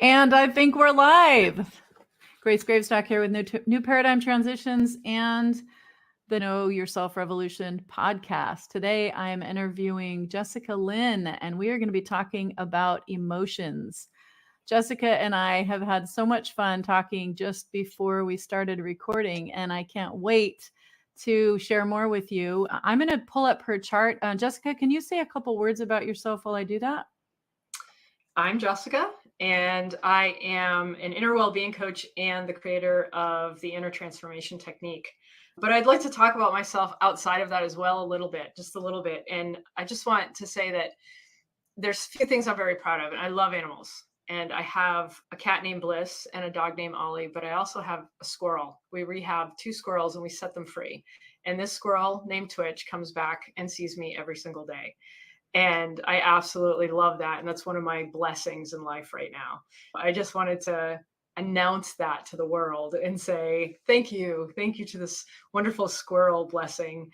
And I think we're live. Grace Gravestock here with New Paradigm Transitions and the Know Yourself Revolution podcast. Today, I am interviewing Jessica Lyn, and we are going to be talking about emotions. Jessica and I have had so much fun talking just before we started recording, and I can't wait to share more with you. I'm going to pull up her chart. Jessica, can you say a couple words about yourself while I do that? I'm Jessica, and I am an inner well-being coach and the creator of the inner transformation technique. But I'd like to talk about myself outside of that as well, just a little bit. And I just want to say that there's a few things I'm very proud of, and I love animals. And I have a cat named Bliss and a dog named Ollie, but I also have a squirrel. We rehab 2 squirrels and we set them free. And this squirrel named Twitch comes back and sees me every single day. And I absolutely love that. And that's one of my blessings in life right now. I just wanted to announce that to the world and say, thank you. Thank you to this wonderful squirrel blessing.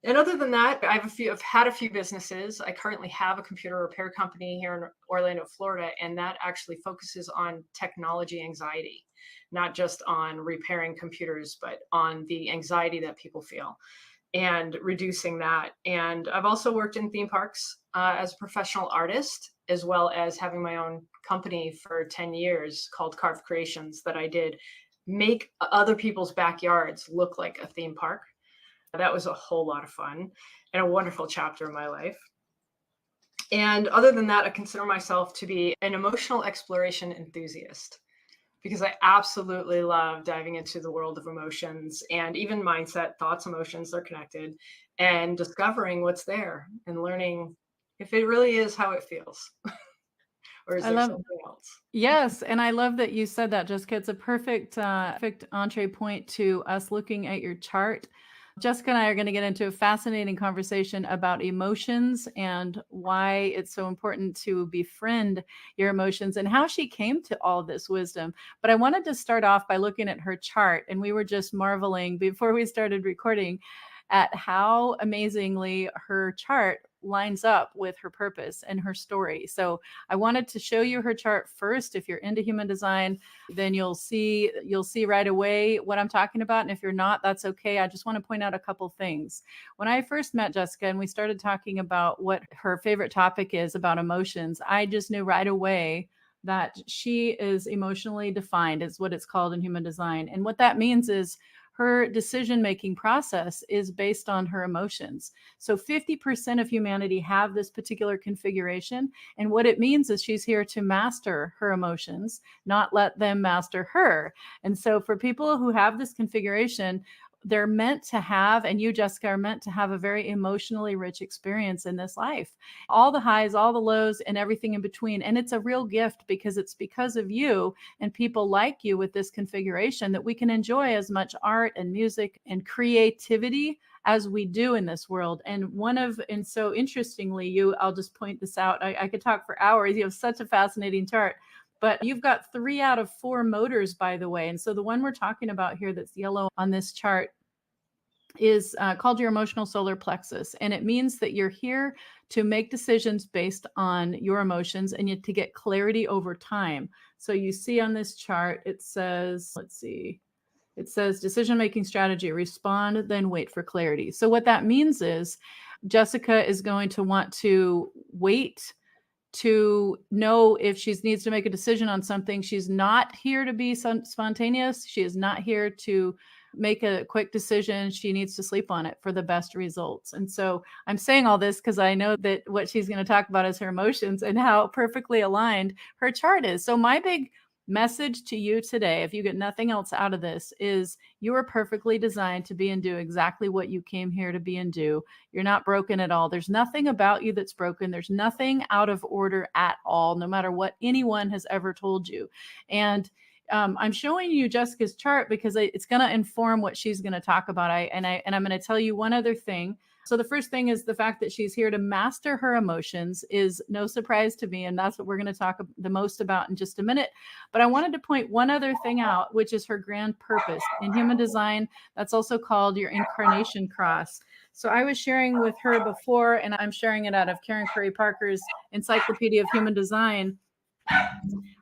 And other than that, I've had a few businesses. I currently have a computer repair company here in Orlando, Florida, and that actually focuses on technology anxiety, not just on repairing computers, but on the anxiety that people feel and reducing that. And I've also worked in theme parks as a professional artist, as well as having my own company for 10 years called Carved Creations that I did make other people's backyards look like a theme park. That was a whole lot of fun and a wonderful chapter in my life. And other than that, I consider myself to be an emotional exploration enthusiast, because I absolutely love diving into the world of emotions and even mindset, thoughts, emotions, they're connected, and discovering what's there and learning if it really is how it feels. Or is there something else? Yes, and I love that you said that, Jessica. It's a perfect entree point to us looking at your chart. Jessica and I are going to get into a fascinating conversation about emotions and why it's so important to befriend your emotions and how she came to all this wisdom. But I wanted to start off by looking at her chart, and we were just marveling before we started recording at how amazingly her chart lines up with her purpose and her story. So I wanted to show you her chart first. If you're into human design, then you'll see right away what I'm talking about. And if you're not, that's okay. I just want to point out a couple things. When I first met Jessica and we started talking about what her favorite topic is about emotions, I just knew right away that she is emotionally defined, is what it's called in human design. And what that means is her decision-making process is based on her emotions. So 50% of humanity have this particular configuration. And what it means is she's here to master her emotions, not let them master her. And so for people who have this configuration, they're meant to have, and you, Jessica, are meant to have a very emotionally rich experience in this life. All the highs, all the lows, and everything in between. And it's a real gift because it's because of you and people like you with this configuration that we can enjoy as much art and music and creativity as we do in this world. And so interestingly, I'll just point this out. I could talk for hours. You have such a fascinating chart. But you've got 3 out of 4 motors, by the way. And so the one we're talking about here that's yellow on this chart is called your emotional solar plexus. And it means that you're here to make decisions based on your emotions and to get clarity over time. So you see on this chart, it says, it says decision-making strategy, respond, then wait for clarity. So what that means is Jessica is going to want to wait to know if she needs to make a decision on something. She's not here to be spontaneous. She is not here to make a quick decision. She needs to sleep on it for the best results. And so I'm saying all this because I know that what she's going to talk about is her emotions and how perfectly aligned her chart is. So my big message to you today, if you get nothing else out of this, is you are perfectly designed to be and do exactly what you came here to be and do. You're not broken at all. There's nothing about you that's broken. There's nothing out of order at all, no matter what anyone has ever told you. And I'm showing you Jessica's chart because it's going to inform what she's going to talk about. And I'm going to tell you one other thing. So the first thing is the fact that she's here to master her emotions is no surprise to me. And that's what we're going to talk the most about in just a minute. But I wanted to point one other thing out, which is her grand purpose. In human design, that's also called your incarnation cross. So I was sharing with her before, and I'm sharing it out of Karen Curry Parker's Encyclopedia of Human Design,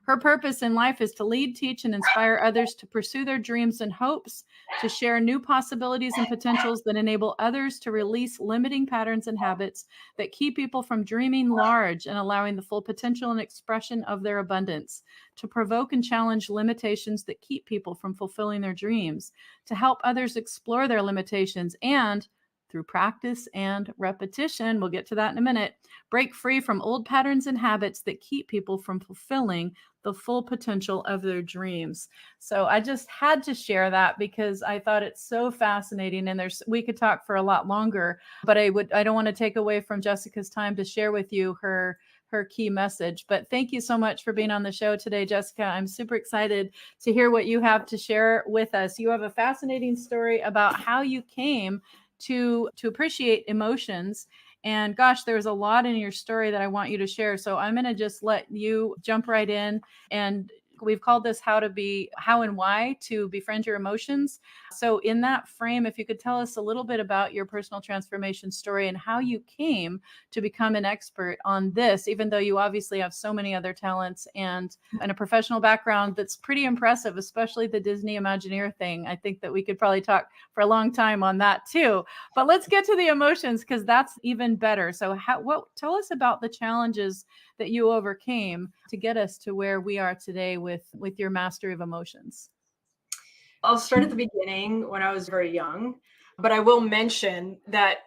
Her purpose in life is to lead, teach, and inspire others to pursue their dreams and hopes, to share new possibilities and potentials that enable others to release limiting patterns and habits that keep people from dreaming large and allowing the full potential and expression of their abundance, to provoke and challenge limitations that keep people from fulfilling their dreams, to help others explore their limitations, and through practice and repetition, we'll get to that in a minute, break free from old patterns and habits that keep people from fulfilling the full potential of their dreams. So I just had to share that because I thought it's so fascinating, and we could talk for a lot longer, but I don't want to take away from Jessica's time to share with you her key message. But thank you so much for being on the show today, Jessica. I'm super excited to hear what you have to share with us. You have a fascinating story about how you came to appreciate emotions. And gosh, there's a lot in your story that I want you to share. So I'm going to just let you jump right in. And we've called this how and why to befriend your emotions. So in that frame, if you could tell us a little bit about your personal transformation story and how you came to become an expert on this, even though you obviously have so many other talents and a professional background that's pretty impressive, especially the Disney Imagineer thing. I think that we could probably talk for a long time on that too. But let's get to the emotions, because that's even better. So tell us about the challenges that you overcame to get us to where we are today with your mastery of emotions. I'll start at the beginning when I was very young, but I will mention that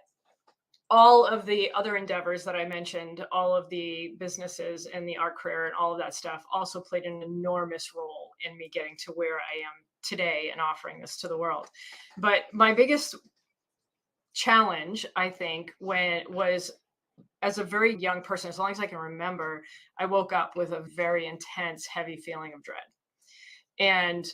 all of the other endeavors that I mentioned, all of the businesses and the art career and all of that stuff also played an enormous role in me getting to where I am today and offering this to the world. But my biggest challenge, I think, when was as a very young person, as long as I can remember, I woke up with a very intense, heavy feeling of dread. And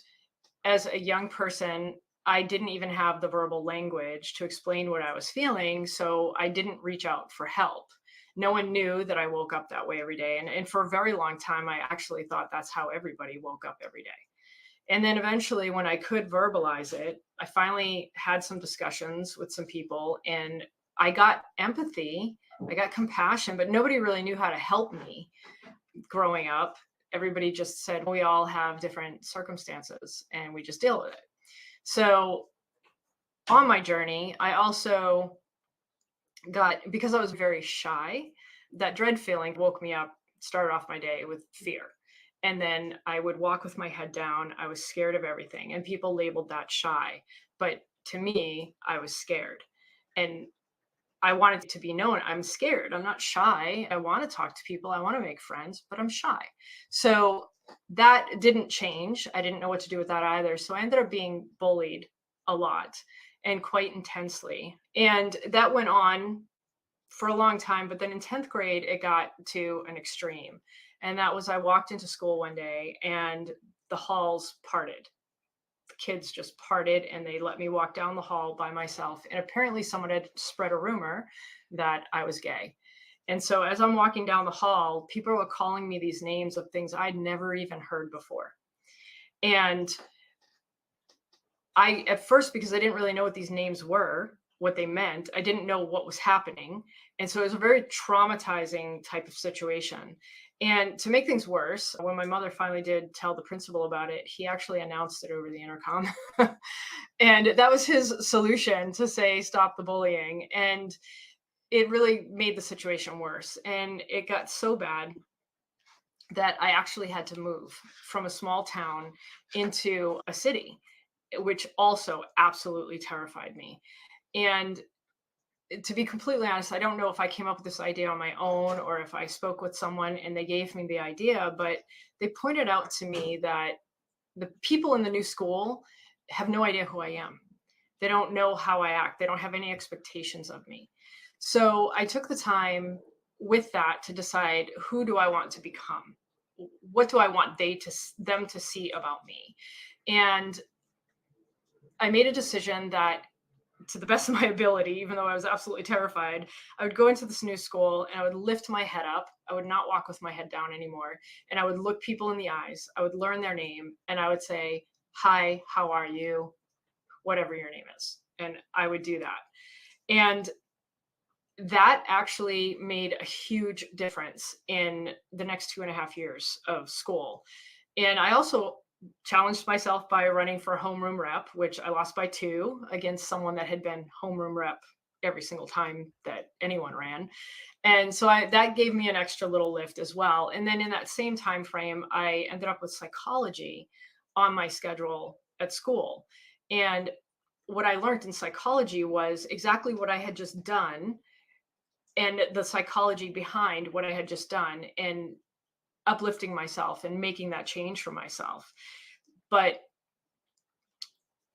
as a young person, I didn't even have the verbal language to explain what I was feeling. So I didn't reach out for help. No one knew that I woke up that way every day. And for a very long time, I actually thought that's how everybody woke up every day. And then eventually, when I could verbalize it, I finally had some discussions with some people, and I got empathy, I got compassion, but nobody really knew how to help me growing up. Everybody just said we all have different circumstances and we just deal with it. So on my journey, I also because I was very shy, that dread feeling woke me up, started off my day with fear. And then I would walk with my head down. I was scared of everything. And people labeled that shy. But to me, I was scared. And I wanted to be known. I'm scared. I'm not shy. I want to talk to people. I want to make friends, but I'm shy. So that didn't change. I didn't know what to do with that either. So I ended up being bullied a lot and quite intensely. And that went on for a long time. But then in 10th grade, it got to an extreme. And that was I walked into school one day and the halls parted. The kids just parted and they let me walk down the hall by myself. And apparently someone had spread a rumor that I was gay. And so as I'm walking down the hall, people were calling me these names of things I'd never even heard before. And I, at first, because I didn't really know what these names were, what they meant, I didn't know what was happening. And so it was a very traumatizing type of situation. And to make things worse, when my mother finally did tell the principal about it, he actually announced it over the intercom. And that was his solution to say, stop the bullying. And it really made the situation worse. And it got so bad that I actually had to move from a small town into a city, which also absolutely terrified me. And to be completely honest, I don't know if I came up with this idea on my own or if I spoke with someone and they gave me the idea, but they pointed out to me that the people in the new school have no idea who I am. They don't know how I act. They don't have any expectations of me. So I took the time with that to decide, who do I want to become? What do I want them to see about me? And I made a decision that, to the best of my ability, even though I was absolutely terrified, I would go into this new school and I would lift my head up. I would not walk with my head down anymore. And I would look people in the eyes. I would learn their name and I would say, hi, how are you? Whatever your name is. And I would do that. And that actually made a huge difference in the next 2.5 years of school. And I also challenged myself by running for homeroom rep, which I lost by two against someone that had been homeroom rep every single time that anyone ran. And so that gave me an extra little lift as well. And then in that same time frame, I ended up with psychology on my schedule at school. And what I learned in psychology was exactly what I had just done, and the psychology behind what I had just done, and uplifting myself and making that change for myself. But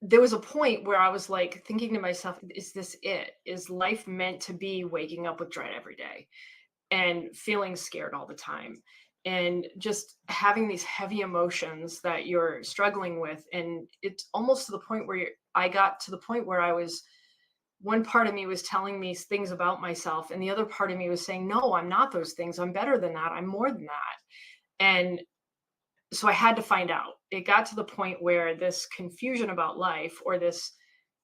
there was a point where I was like thinking to myself, is this it? Is life meant to be waking up with dread every day and feeling scared all the time and just having these heavy emotions that you're struggling with? And it's almost to the point where I got to the point where I was, one part of me was telling me things about myself, and the other part of me was saying, no, I'm not those things. I'm better than that. I'm more than that. And so I had to find out. It got to the point where this confusion about life, or this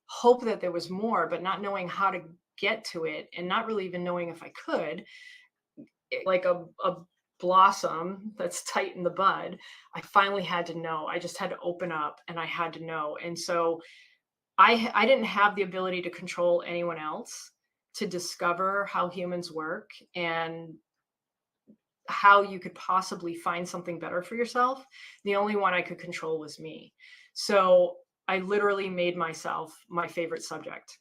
hope that there was more, but not knowing how to get to it and not really even knowing if I could, like a blossom that's tight in the bud, I finally had to know. I just had to open up and I had to know. And so I didn't have the ability to control anyone else to discover how humans work and how you could possibly find something better for yourself. The only one I could control was me. So I literally made myself my favorite subject.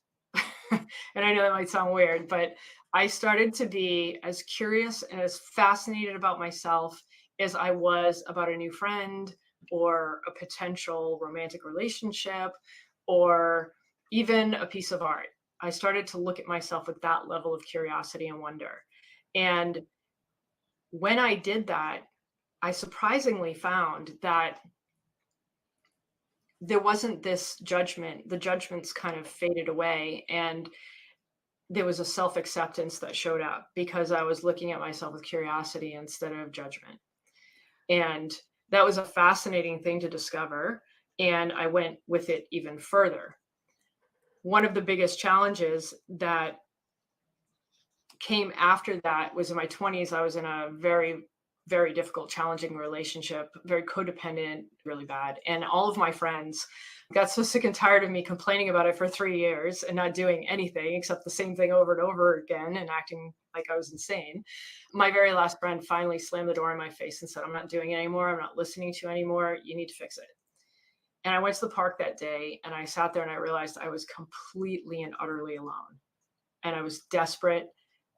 And I know that might sound weird, but I started to be as curious and as fascinated about myself as I was about a new friend or a potential romantic relationship or even a piece of art. I started to look at myself with that level of curiosity and wonder. And when I did that, I surprisingly found that there wasn't this judgment. The judgments kind of faded away, and there was a self acceptance that showed up because I was looking at myself with curiosity instead of judgment. And that was a fascinating thing to discover. And I went with it even further. One of the biggest challenges that came after that was in my 20s. I was in a very, very difficult, challenging relationship, very codependent, really bad. And all of my friends got so sick and tired of me complaining about it for 3 years and not doing anything except the same thing over and over again and acting like I was insane. My very last friend finally slammed the door in my face and said, I'm not doing it anymore. I'm not listening to you anymore. You need to fix it. And I went to the park that day and I sat there and I realized I was completely and utterly alone. And I was desperate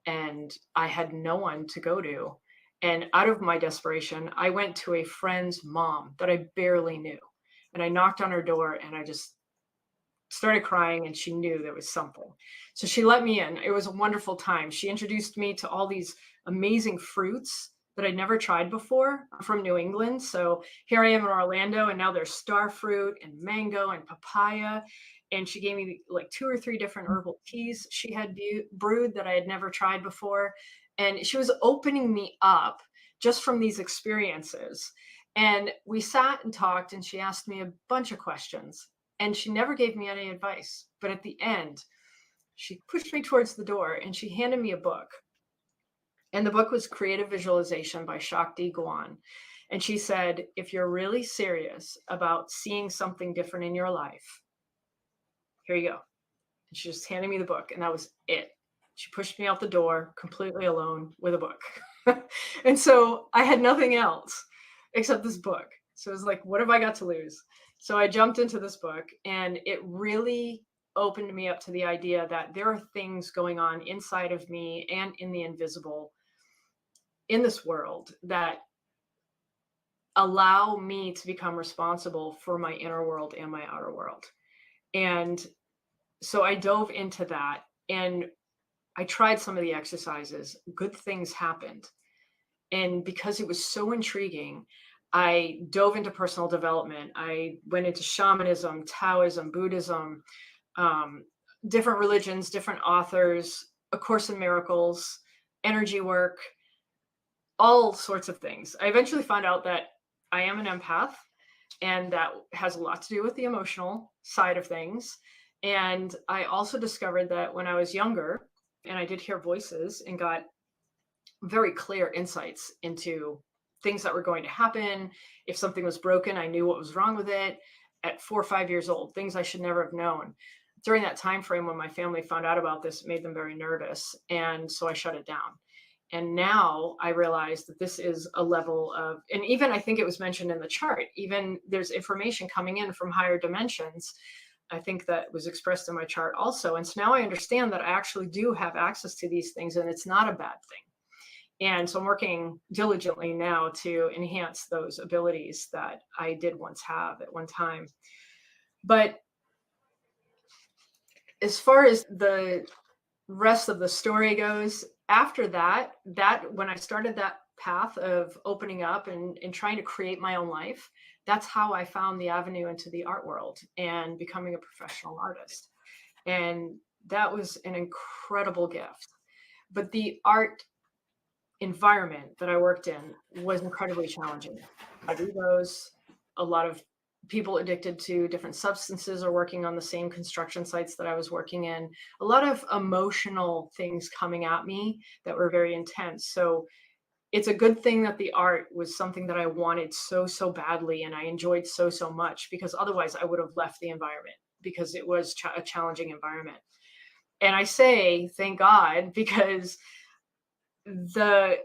and I had no one to go to. And out of my desperation, I went to a friend's mom that I barely knew. And I knocked on her door and I just started crying, and she knew there was something. So she let me in. It was a wonderful time. She introduced me to all these amazing fruits that I'd never tried before. I'm from New England. So here I am in Orlando, and now there's star fruit and mango and papaya. And she gave me like 2 or 3 different herbal teas she had brewed that I had never tried before. And she was opening me up just from these experiences. And we sat and talked, and she asked me a bunch of questions. And she never gave me any advice. But at the end, she pushed me towards the door and she handed me a book. And the book was Creative Visualization by Shakti Gawan. And she said, if you're really serious about seeing something different in your life, here you go. And she just handed me the book, and that was it. She pushed me out the door completely alone with a book. And so I had nothing else except this book. So it was like, what have I got to lose? So I jumped into this book, and it really opened me up to the idea that there are things going on inside of me and in the invisible in this world that allow me to become responsible for my inner world and my outer world. And so I dove into that, and I tried some of the exercises. Good things happened. And because it was so intriguing, I dove into personal development. I went into shamanism, Taoism, Buddhism, different religions, different authors, A Course in Miracles, energy work, all sorts of things. I eventually found out that I am an empath, and that has a lot to do with the emotional side of things. And I also discovered that when I was younger, And I did hear voices and got very clear insights into things that were going to happen. If something was broken, I knew what was wrong with it at 4 or 5 years old, things I should never have known. During that time frame when my family found out about this, it made them very nervous. And so I shut it down. And now I realize that this is a level of, and even I think it was mentioned in the chart, even there's information coming in from higher dimensions. I think that was expressed in my chart also. And so now I understand that I actually do have access to these things and it's not a bad thing. And so I'm working diligently now to enhance those abilities that I did once have at one time. But as far as the rest of the story goes, after that when I started that path of opening up and trying to create my own life, that's how I found the avenue into the art world and becoming a professional artist. And that was an incredible gift. But the art environment that I worked in was incredibly challenging. I do those. A lot of people addicted to different substances are working on the same construction sites that I was working in. A lot of emotional things coming at me that were very intense. So it's a good thing that the art was something that I wanted so, so badly and I enjoyed so, so much, because otherwise I would have left the environment because it was a challenging environment. And I say, thank God, because the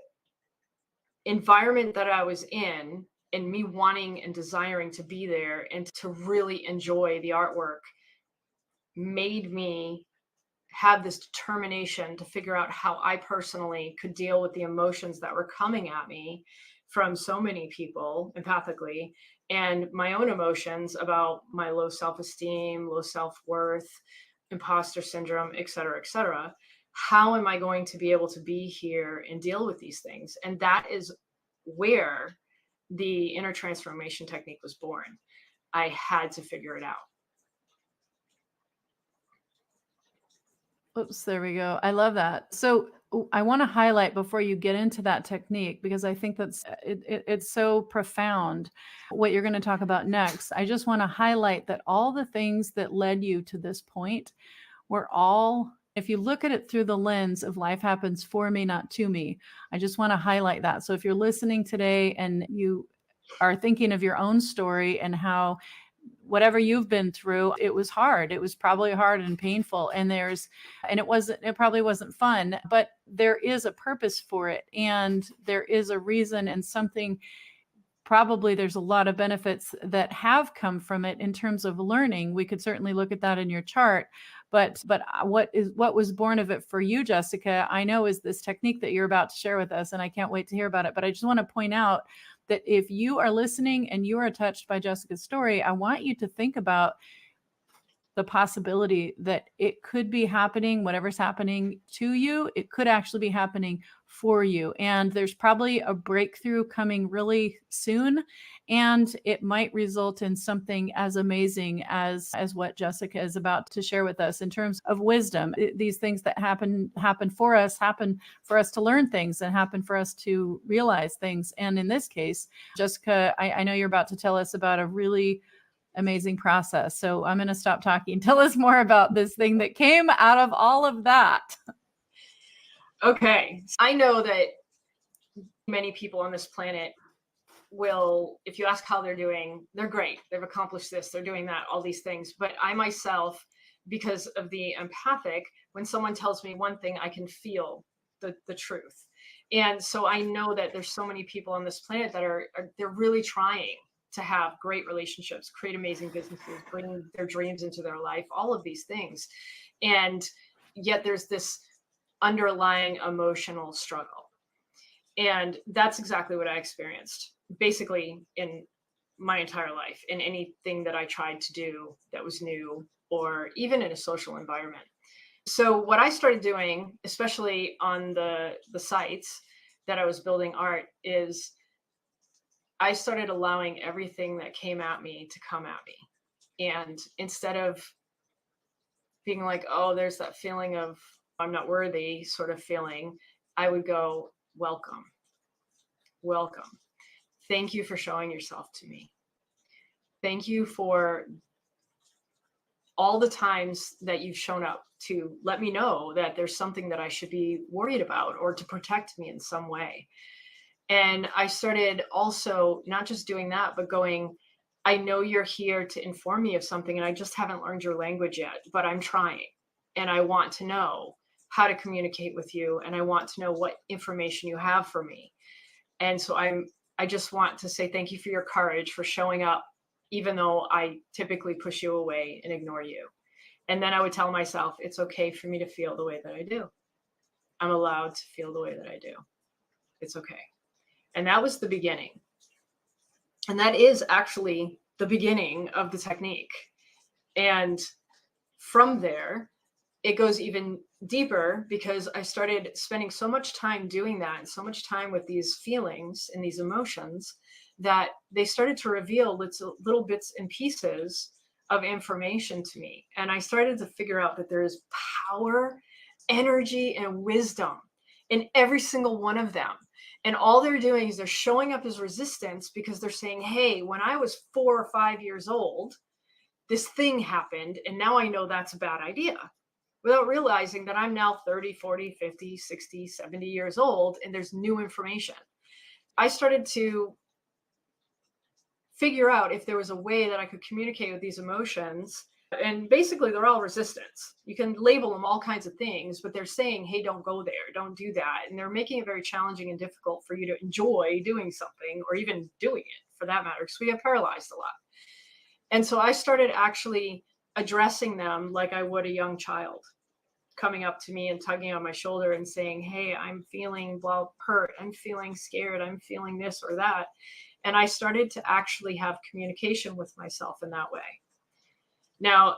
environment that I was in and me wanting and desiring to be there and to really enjoy the artwork made me have this determination to figure out how I personally could deal with the emotions that were coming at me from so many people empathically, and my own emotions about my low self-esteem, low self-worth, imposter syndrome, et cetera, et cetera. How am I going to be able to be here and deal with these things? And that is where the inner transformation technique was born. I had to figure it out. Oops, there we go. I love that. So I want to highlight before you get into that technique, because I think it's so profound what you're going to talk about next. I just want to highlight that all the things that led you to this point were all, if you look at it through the lens of life happens for me, not to me, I just want to highlight that. So if you're listening today and you are thinking of your own story and how whatever you've been through, it was hard. It was probably hard and painful. And it probably wasn't fun, but there is a purpose for it. And there is a reason and something. Probably there's a lot of benefits that have come from it in terms of learning. We could certainly look at that in your chart. But what was born of it for you, Jessica, I know is this technique that you're about to share with us. And I can't wait to hear about it. But I just want to point out that if you are listening and you are touched by Jessica's story, I want you to think about the possibility that it could be happening, whatever's happening to you, it could actually be happening for you. And there's probably a breakthrough coming really soon. And it might result in something as amazing as what Jessica is about to share with us in terms of wisdom. These things that happen for us to learn things and happen for us to realize things. And in this case, Jessica, I know you're about to tell us about a really amazing process. So I'm going to stop talking. Tell us more about this thing that came out of all of that. Okay. I know that many people on this planet will, if you ask how they're doing, they're great. They've accomplished this, they're doing that, all these things. But I myself, because of the empathic, when someone tells me one thing, I can feel the truth. And so I know that there's so many people on this planet that they're really trying to have great relationships, create amazing businesses, bring their dreams into their life, all of these things. And yet there's this underlying emotional struggle. And that's exactly what I experienced basically in my entire life, in anything that I tried to do that was new, or even in a social environment. So what I started doing, especially on the sites that I was building art, is I started allowing everything that came at me to come at me. And instead of being like, oh, there's that feeling of I'm not worthy sort of feeling, I would go, welcome. Welcome. Thank you for showing yourself to me. Thank you for all the times that you've shown up to let me know that there's something that I should be worried about or to protect me in some way. And I started also not just doing that, but going, I know you're here to inform me of something, and I just haven't learned your language yet, but I'm trying. And I want to know how to communicate with you. And I want to know what information you have for me. And so I just want to say thank you for your courage for showing up, even though I typically push you away and ignore you. And then I would tell myself, it's okay for me to feel the way that I do. I'm allowed to feel the way that I do. It's okay. And that was the beginning. And that is actually the beginning of the technique. And from there, it goes even deeper because I started spending so much time doing that and so much time with these feelings and these emotions that they started to reveal little bits and pieces of information to me. And I started to figure out that there is power, energy, and wisdom in every single one of them. And all they're doing is they're showing up as resistance because they're saying, hey, when I was 4 or 5 years old, this thing happened. And now I know that's a bad idea, without realizing that I'm now 30, 40, 50, 60, 70 years old, and there's new information. I started to figure out if there was a way that I could communicate with these emotions. And basically, they're all resistance. You can label them all kinds of things, but they're saying, hey, don't go there, don't do that. And they're making it very challenging and difficult for you to enjoy doing something or even doing it for that matter, because we get paralyzed a lot. And so I started actually addressing them like I would a young child, coming up to me and tugging on my shoulder and saying, hey, I'm feeling hurt, I'm feeling scared, I'm feeling this or that. And I started to actually have communication with myself in that way. Now,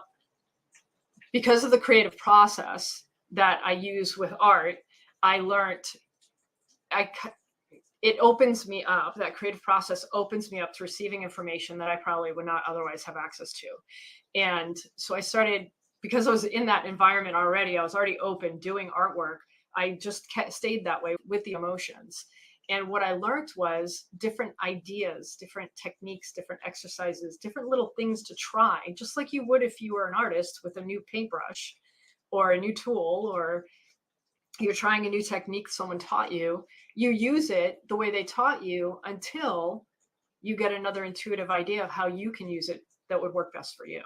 because of the creative process that I use with art, I learned it opens me up. That creative process opens me up to receiving information that I probably would not otherwise have access to. And so I started, because I was in that environment already, I was already open doing artwork. I just stayed that way with the emotions. And what I learned was different ideas, different techniques, different exercises, different little things to try, just like you would if you were an artist with a new paintbrush or a new tool, or you're trying a new technique someone taught you. You use it the way they taught you until you get another intuitive idea of how you can use it that would work best for you.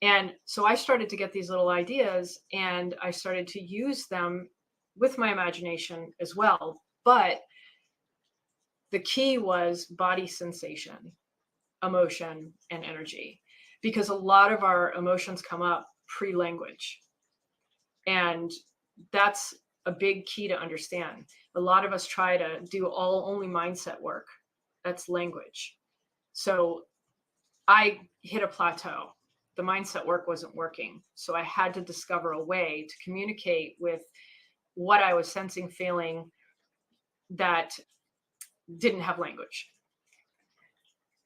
And so I started to get these little ideas and I started to use them with my imagination as well. But the key was body sensation, emotion, and energy, because a lot of our emotions come up pre-language. And that's a big key to understand. A lot of us try to do only mindset work. That's language. So I hit a plateau. The mindset work wasn't working. So I had to discover a way to communicate with what I was sensing, feeling that didn't have language.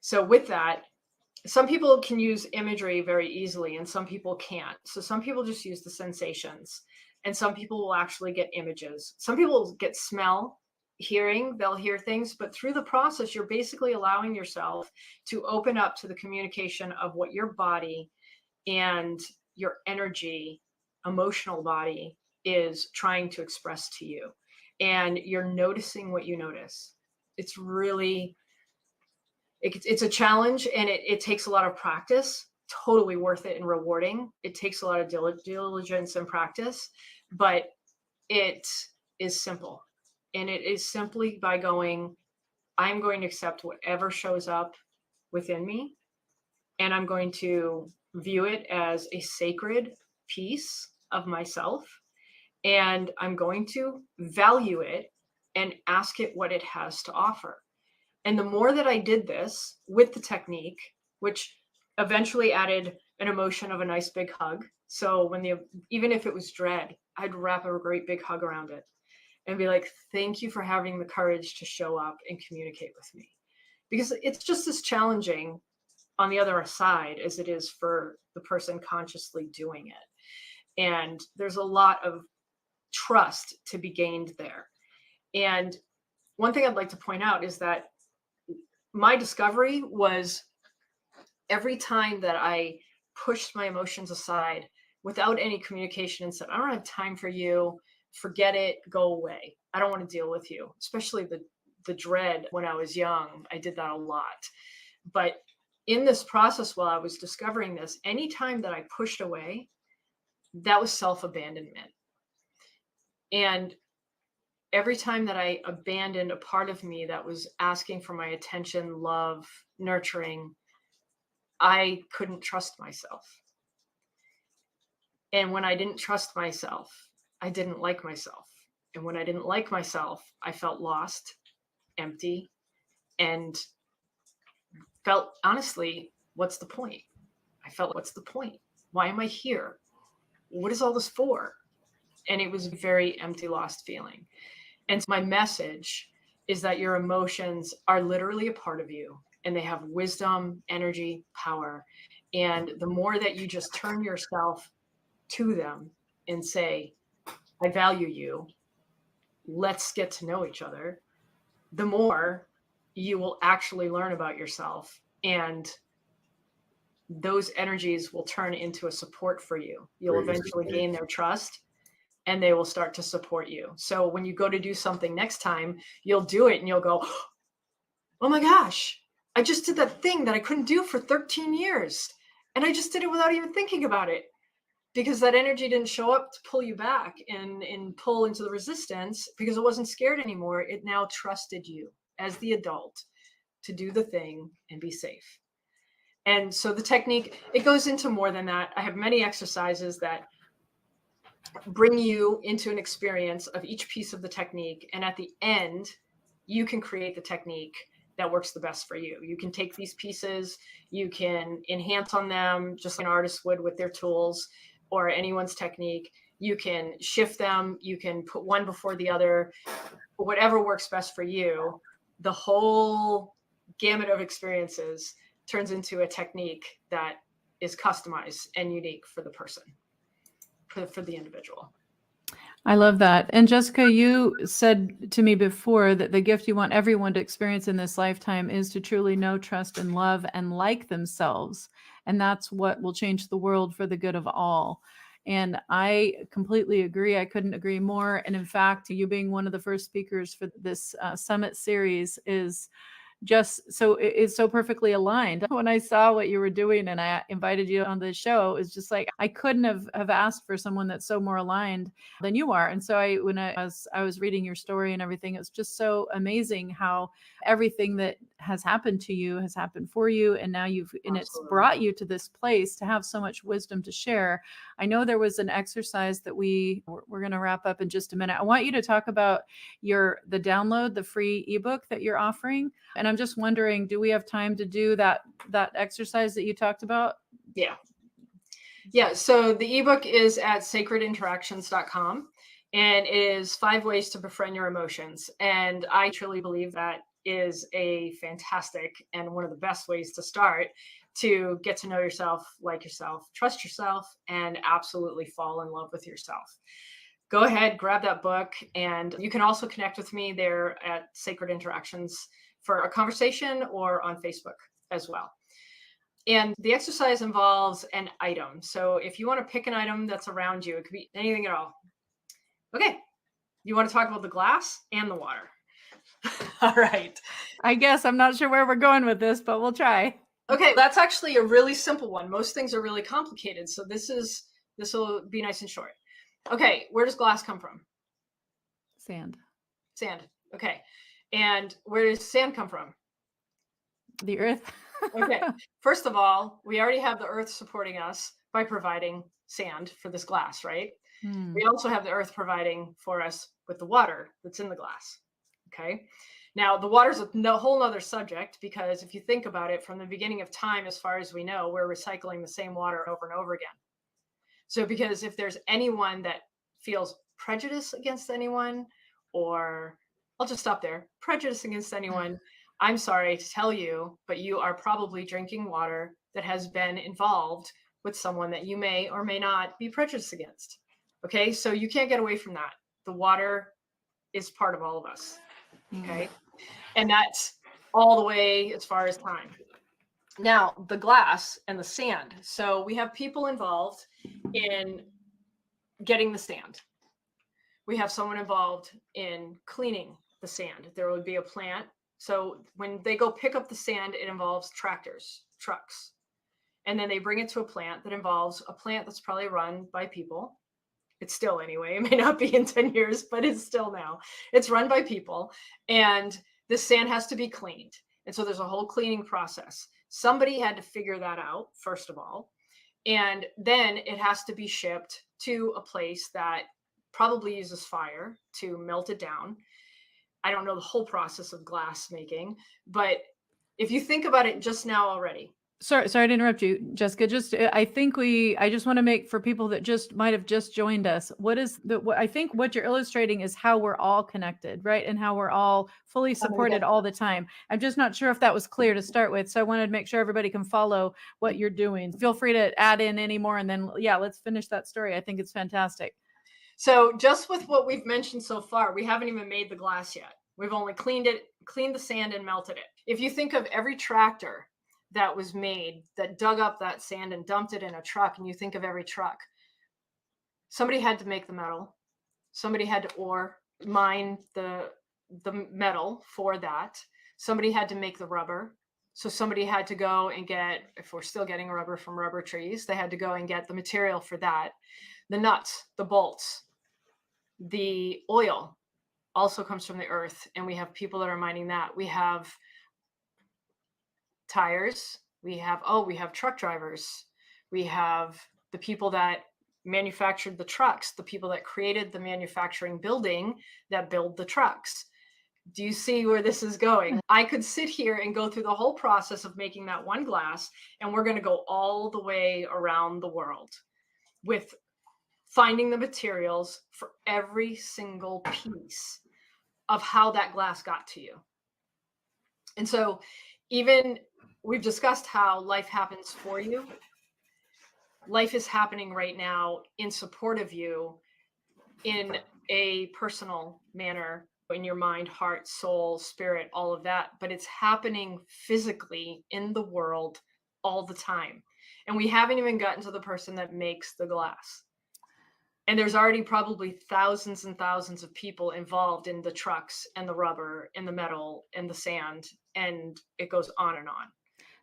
So with that, some people can use imagery very easily and some people can't. So some people just use the sensations and some people will actually get images. Some people get smell, hearing, they'll hear things, but through the process, you're basically allowing yourself to open up to the communication of what your body and your energy, emotional body is trying to express to you. And you're noticing what you notice. It's really, it's a challenge and it takes a lot of practice, totally worth it and rewarding. It takes a lot of diligence and practice, but it is simple. And it is simply by going, I'm going to accept whatever shows up within me, and I'm going to view it as a sacred piece of myself, and I'm going to value it and ask it what it has to offer. And the more that I did this with the technique, which eventually added an emotion of a nice big hug. So even if it was dread, I'd wrap a great big hug around it and be like, thank you for having the courage to show up and communicate with me. Because it's just as challenging on the other side as it is for the person consciously doing it. And there's a lot of trust to be gained there. And one thing I'd like to point out is that my discovery was every time that I pushed my emotions aside without any communication and said, I don't have time for you. Forget it. Go away. I don't want to deal with you, especially the dread when I was young. I did that a lot. But in this process, while I was discovering this, anytime that I pushed away, that was self-abandonment. And every time that I abandoned a part of me that was asking for my attention, love, nurturing, I couldn't trust myself. And when I didn't trust myself, I didn't like myself. And when I didn't like myself, I felt lost, empty, and felt, honestly, what's the point? I felt, what's the point? Why am I here? What is all this for? And it was a very empty, lost feeling. And my message is that your emotions are literally a part of you, and they have wisdom, energy, power. And the more that you just turn yourself to them and say, I value you, let's get to know each other, the more you will actually learn about yourself. And those energies will turn into a support for you. You'll eventually gain their trust, and they will start to support you. So when you go to do something next time, you'll do it and you'll go, oh my gosh, I just did that thing that I couldn't do for 13 years. And I just did it without even thinking about it, because that energy didn't show up to pull you back and pull into the resistance, because it wasn't scared anymore. It now trusted you as the adult to do the thing and be safe. And so the technique, it goes into more than that. I have many exercises that bring you into an experience of each piece of the technique. And at the end, you can create the technique that works the best for you. You can take these pieces, you can enhance on them just like an artist would with their tools or anyone's technique. You can shift them, you can put one before the other, whatever works best for you. The whole gamut of experiences turns into a technique that is customized and unique for the person, for the individual. I love that. And Jessica, you said to me before that the gift you want everyone to experience in this lifetime is to truly know, trust, and love and like themselves. And that's what will change the world for the good of all. And I completely agree. I couldn't agree more. And in fact, you being one of the first speakers for this summit series is just so it's so perfectly aligned. When I saw what you were doing and I invited you on the show, it's just like I couldn't have asked for someone that's so more aligned than you are. And so when I was reading your story and everything, it's just so amazing how everything that has happened to you has happened for you, and now it's brought you to this place to have so much wisdom to share. I know there was an exercise that we're going to wrap up in just a minute. I want you to talk about the download, the free ebook that you're offering. And I'm just wondering, do we have time to do that exercise that you talked about? Yeah. So the ebook is at sacredinteractions.com, and it is 5 ways to befriend your emotions. And I truly believe that is a fantastic and one of the best ways to start to get to know yourself, like yourself, trust yourself, and absolutely fall in love with yourself. Go ahead, grab that book. And you can also connect with me there at Sacred Interactions for a conversation, or on Facebook as well. And the exercise involves an item. So if you want to pick an item that's around you, it could be anything at all. Okay. You want to talk about the glass and the water. All right. I guess I'm not sure where we're going with this, but we'll try. Okay. That's actually a really simple one. Most things are really complicated. So this will be nice and short. Okay. Where does glass come from? Sand. Okay. And where does sand come from? The earth. Okay. First of all, we already have the earth supporting us by providing sand for this glass, right? We also have the earth providing for us with the water that's in the glass. Okay. Now, the water's a whole other subject, because if you think about it, from the beginning of time, as far as we know, we're recycling the same water over and over again. So because if there's anyone that feels prejudice against anyone, or I'll just stop there, prejudice against anyone, I'm sorry to tell you, but you are probably drinking water that has been involved with someone that you may or may not be prejudiced against. Okay, so you can't get away from that. The water is part of all of us. Okay, and that's all the way as far as time. Now, the glass and the sand. So we have people involved in getting the sand. We have someone involved in cleaning the sand. There would be a plant. So when they go pick up the sand, it involves tractors, trucks. And then they bring it to a plant that involves a plant that's probably run by people. It's still anyway, it may not be in 10 years, but it's still now. It's run by people. And this sand has to be cleaned. And so there's a whole cleaning process. Somebody had to figure that out, first of all. And then it has to be shipped to a place that probably uses fire to melt it down. I don't know the whole process of glass making, but if you think about it just now already. Sorry to interrupt you, Jessica. I just want to make for people that just might have just joined us. I think what you're illustrating is how we're all connected, right? And how we're all fully supported all the time. I'm just not sure if that was clear to start with. So I wanted to make sure everybody can follow what you're doing. Feel free to add in any more, and then, yeah, let's finish that story. I think it's fantastic. So just with what we've mentioned so far, we haven't even made the glass yet. We've only cleaned the sand and melted it. If you think of every tractor that was made that dug up that sand and dumped it in a truck, and you think of every truck, somebody had to make the metal. Somebody had to mine the metal for that. Somebody had to make the rubber. So somebody had to go and get, if we're still getting rubber from rubber trees, they had to go and get the material for that. The nuts, the bolts, the oil also comes from the earth, and we have people that are mining that. We have tires. We have truck drivers. We have the people that manufactured the trucks, the people that created the manufacturing building that build the trucks. Do you see where this is going? I could sit here and go through the whole process of making that one glass, and we're going to go all the way around the world with finding the materials for every single piece of how that glass got to you. And so even we've discussed how life happens for you. Life is happening right now in support of you in a personal manner, in your mind, heart, soul, spirit, all of that. But it's happening physically in the world all the time. And we haven't even gotten to the person that makes the glass. And there's already probably thousands and thousands of people involved in the trucks and the rubber and the metal and the sand, and it goes on and on.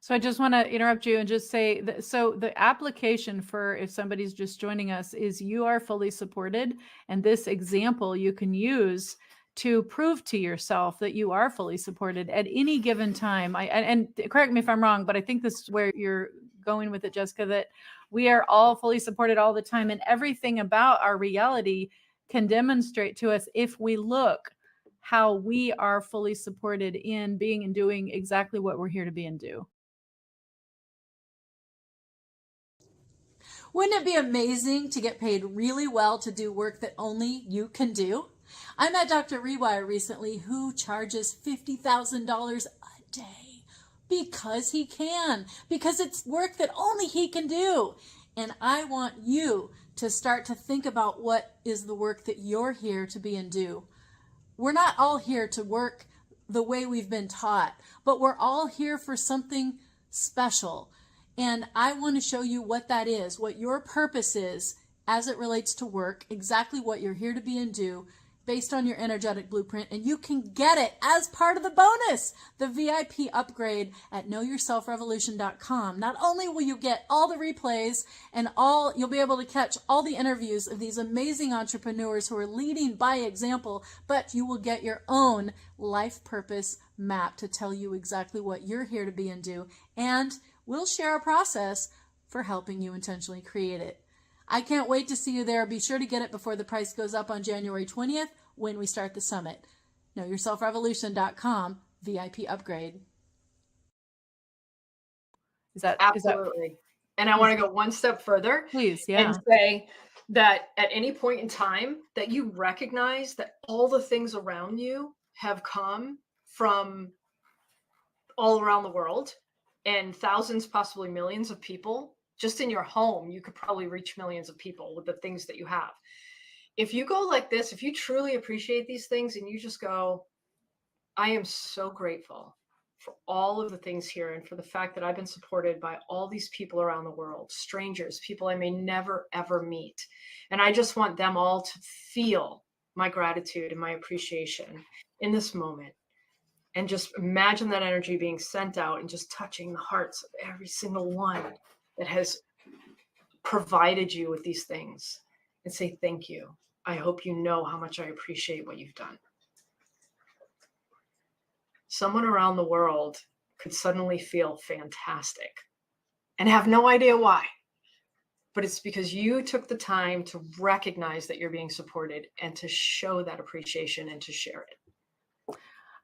So I just want to interrupt you and just say that, so the application for, if somebody's just joining us, is you are fully supported. And this example you can use to prove to yourself that you are fully supported at any given time. And correct me if I'm wrong, but I think this is where you're going with it, Jessica, that we are all fully supported all the time. And everything about our reality can demonstrate to us, if we look, how we are fully supported in being and doing exactly what we're here to be and do. Wouldn't it be amazing to get paid really well to do work that only you can do? I met Dr. Rewire recently, who charges $50,000 a day because he can, because it's work that only he can do. And I want you to start to think about what is the work that you're here to be and do. We're not all here to work the way we've been taught, but we're all here for something special. And I want to show you what that is, what your purpose is as it relates to work, exactly what you're here to be and do based on your energetic blueprint. And you can get it as part of the bonus, the VIP upgrade at knowyourselfrevolution.com. Not only will you get all the replays and you'll be able to catch all the interviews of these amazing entrepreneurs who are leading by example, but you will get your own life purpose map to tell you exactly what you're here to be and do. And we'll share a process for helping you intentionally create it. I can't wait to see you there. Be sure to get it before the price goes up on January 20th when we start the summit. KnowYourselfRevolution.com, VIP upgrade. Is that absolutely? And I want to go one step further, please, yeah, and say that at any point in time that you recognize that all the things around you have come from all around the world, and thousands, possibly millions of people. Just in your home, you could probably reach millions of people with the things that you have. If you go like this, if you truly appreciate these things and you just go, I am so grateful for all of the things here and for the fact that I've been supported by all these people around the world, strangers, people I may never, ever meet. And I just want them all to feel my gratitude and my appreciation in this moment. And just imagine that energy being sent out and just touching the hearts of every single one that has provided you with these things, and say, thank you. I hope you know how much I appreciate what you've done. Someone around the world could suddenly feel fantastic and have no idea why. But it's because you took the time to recognize that you're being supported and to show that appreciation and to share it.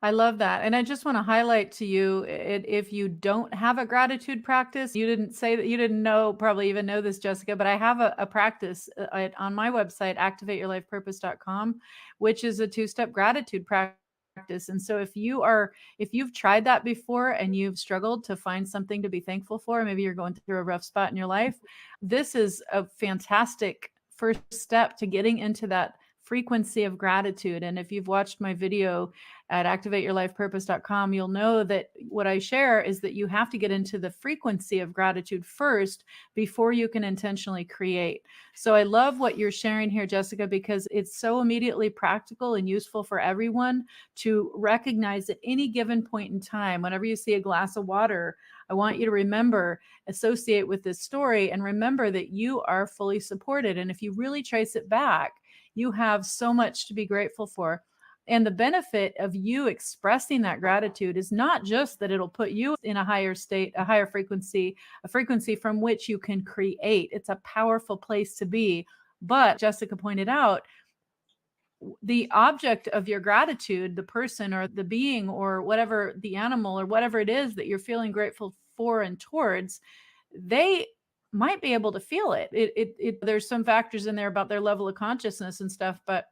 I love that. And I just want to highlight to you, if you don't have a gratitude practice, you didn't say that, you didn't know, probably even know this, Jessica, but I have a practice on my website, activateyourlifepurpose.com, which is a 2-step gratitude practice. And so if you've tried that before and you've struggled to find something to be thankful for, maybe you're going through a rough spot in your life, this is a fantastic first step to getting into that frequency of gratitude. And if you've watched my video at activateyourlifepurpose.com, you'll know that what I share is that you have to get into the frequency of gratitude first before you can intentionally create. So I love what you're sharing here, Jessica, because it's so immediately practical and useful for everyone to recognize at any given point in time. Whenever you see a glass of water, I want you to remember, associate with this story, and remember that you are fully supported. And if you really trace it back, you have so much to be grateful for. And the benefit of you expressing that gratitude is not just that it'll put you in a higher state, a higher frequency, a frequency from which you can create. It's a powerful place to be. But Jessica pointed out, the object of your gratitude, the person or the being or whatever, the animal or whatever it is that you're feeling grateful for and towards, they might be able to feel it. There's some factors in there about their level of consciousness and stuff, but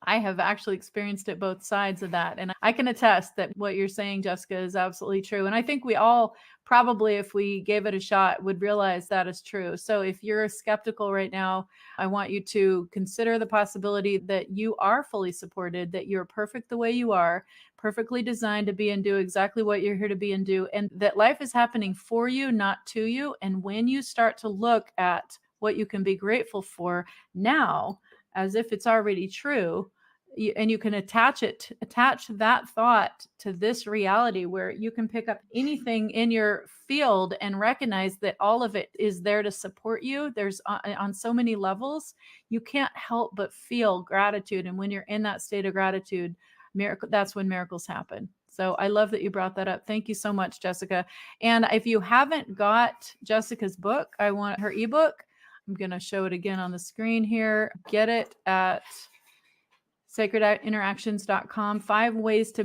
I have actually experienced it both sides of that. And I can attest that what you're saying, Jessica, is absolutely true. And I think we all probably, if we gave it a shot, would realize that is true. So if you're skeptical right now, I want you to consider the possibility that you are fully supported, that you're perfect the way you are, perfectly designed to be and do exactly what you're here to be and do, and that life is happening for you, not to you. And when you start to look at what you can be grateful for now, as if it's already true, and you can attach that thought to this reality where you can pick up anything in your field and recognize that all of it is there to support you. There's on so many levels, you can't help but feel gratitude. And when you're in that state of gratitude, that's when miracles happen. So I love that you brought that up. Thank you so much, Jessica. And if you haven't got Jessica's book, I want her ebook. I'm going to show it again on the screen here. Get it at sacredinteractions.com, 5 ways to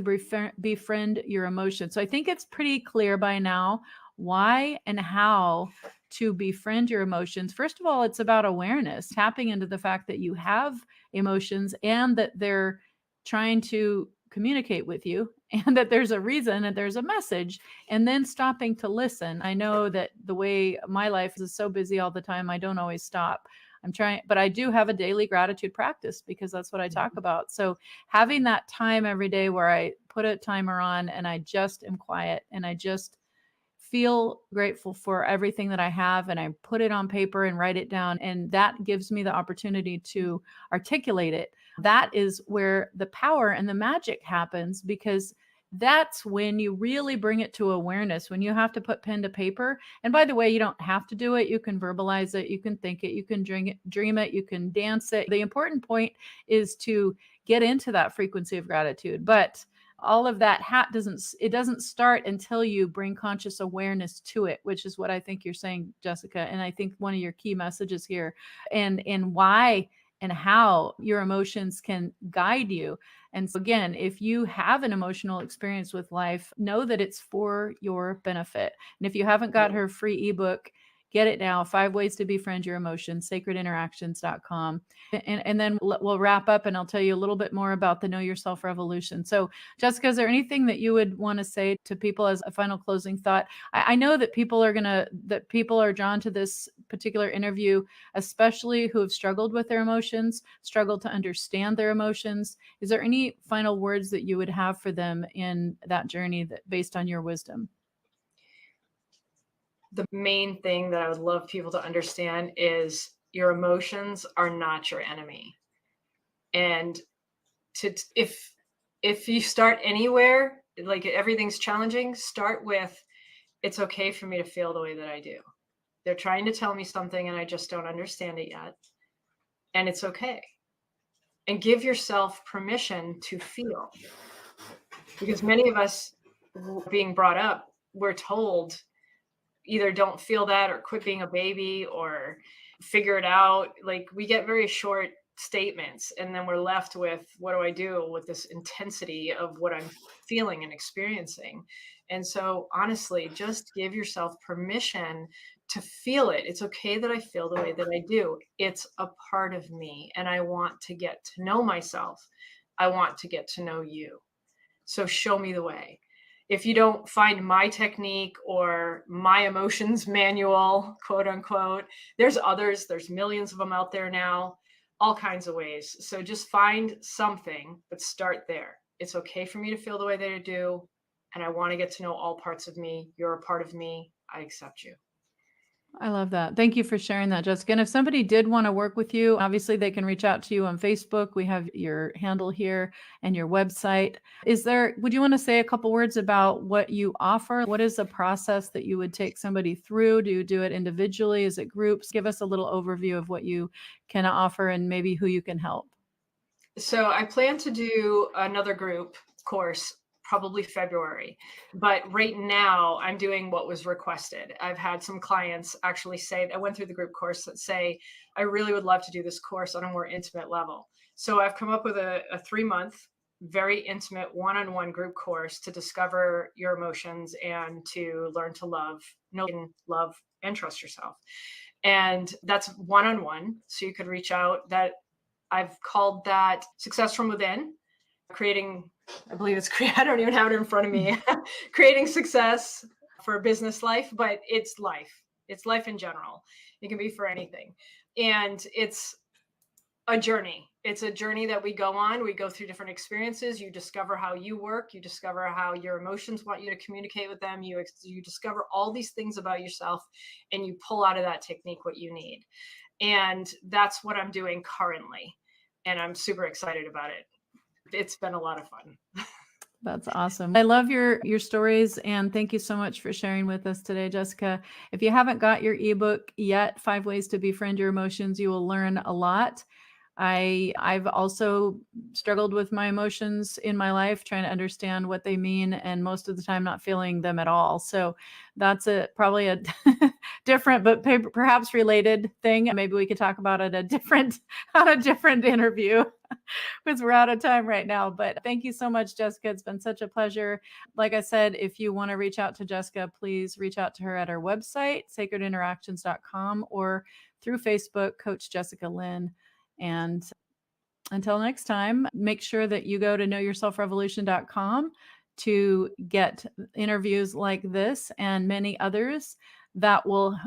befriend your emotions. So I think it's pretty clear by now why and how to befriend your emotions. First of all, it's about awareness, tapping into the fact that you have emotions and that they're trying to communicate with you and that there's a reason and there's a message, and then stopping to listen. I know that the way my life is so busy all the time, I don't always stop. I'm trying, but I do have a daily gratitude practice because that's what I talk about. So having that time every day where I put a timer on and I just am quiet and I just feel grateful for everything that I have, and I put it on paper and write it down, and that gives me the opportunity to articulate it. That is where the power and the magic happens, because that's when you really bring it to awareness, when you have to put pen to paper. And by the way, you don't have to do it. You can verbalize it. You can think it. You can dream it. You can dance it. The important point is to get into that frequency of gratitude. But all of that doesn't start until you bring conscious awareness to it, which is what I think you're saying, Jessica. And I think one of your key messages here, and why and how your emotions can guide you. And so again, if you have an emotional experience with life, know that it's for your benefit. And if you haven't got her free ebook, Get it now. 5 Ways to Befriend Your Emotions, sacredinteractions.com. And then we'll wrap up and I'll tell you a little bit more about the Know Yourself Revolution. So, Jessica, is there anything that you would want to say to people as a final closing thought? I know that people are drawn to this particular interview, especially who have struggled with their emotions, struggled to understand their emotions. Is there any final words that you would have for them in that journey based on your wisdom? The main thing that I would love people to understand is your emotions are not your enemy. And if you start anywhere, like everything's challenging, start with, it's okay for me to feel the way that I do. They're trying to tell me something and I just don't understand it yet. And it's okay. And give yourself permission to feel. Because many of us being brought up, we're told either don't feel that or quit being a baby or figure it out. Like we get very short statements and then we're left with, what do I do with this intensity of what I'm feeling and experiencing? And so honestly, just give yourself permission to feel it. It's okay that I feel the way that I do. It's a part of me and I want to get to know myself. I want to get to know you. So show me the way. If you don't find my technique or my emotions manual, quote unquote, there's others, there's millions of them out there now, all kinds of ways. So just find something, but start there. It's okay for me to feel the way that I do. And I want to get to know all parts of me. You're a part of me. I accept you. I love that. Thank you for sharing that, Jessica. And if somebody did want to work with you, obviously they can reach out to you on Facebook. We have your handle here and your website. Would you want to say a couple words about what you offer? What is the process that you would take somebody through? Do you do it individually? Is it groups? Give us a little overview of what you can offer and maybe who you can help. So I plan to do another group course probably February. But right now I'm doing what was requested. I've had some clients actually say, I went through the group course, that say, I really would love to do this course on a more intimate level. So I've come up with a 3-month, very intimate one-on-one group course to discover your emotions and to learn to love and trust yourself. And that's one-on-one. So you could reach out. That I've called that Success from Within. I believe I don't even have it in front of me, creating success for business life, but it's life. It's life in general. It can be for anything. And it's a journey. It's a journey that we go on. We go through different experiences. You discover how you work. You discover how your emotions want you to communicate with them. You discover all these things about yourself and you pull out of that technique what you need. And that's what I'm doing currently. And I'm super excited about it. It's been a lot of fun. That's awesome. I love your stories and thank you so much for sharing with us today, Jessica. If you haven't got your ebook yet, 5 Ways to Befriend Your Emotions, you will learn a lot. I've also struggled with my emotions in my life, trying to understand what they mean, and most of the time not feeling them at all. So that's probably a different, but perhaps related thing. Maybe we could talk about it on a different interview because we're out of time right now. But thank you so much, Jessica. It's been such a pleasure. Like I said, if you want to reach out to Jessica, please reach out to her at her website, sacredinteractions.com, or through Facebook, Coach Jessica Lyn. And until next time, make sure that you go to knowyourselfrevolution.com to get interviews like this and many others that will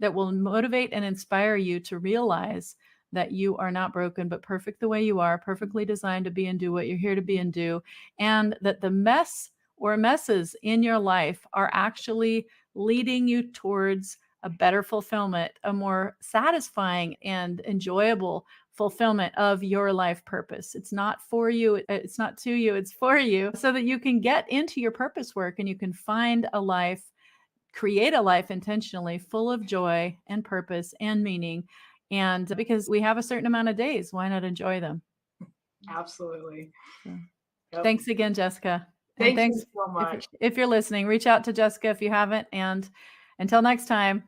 motivate and inspire you to realize that you are not broken, but perfect the way you are, perfectly designed to be and do what you're here to be and do, and that the mess or messes in your life are actually leading you towards a better fulfillment, a more satisfying and enjoyable fulfillment of your life purpose. It's not for you. It's not to you. It's for you, so that you can get into your purpose work and you can find a life, create a life intentionally full of joy and purpose and meaning. And because we have a certain amount of days, why not enjoy them? Absolutely. So, Yep. Thanks again, Jessica. Thank you so much. If you're listening, reach out to Jessica if you haven't. And until next time,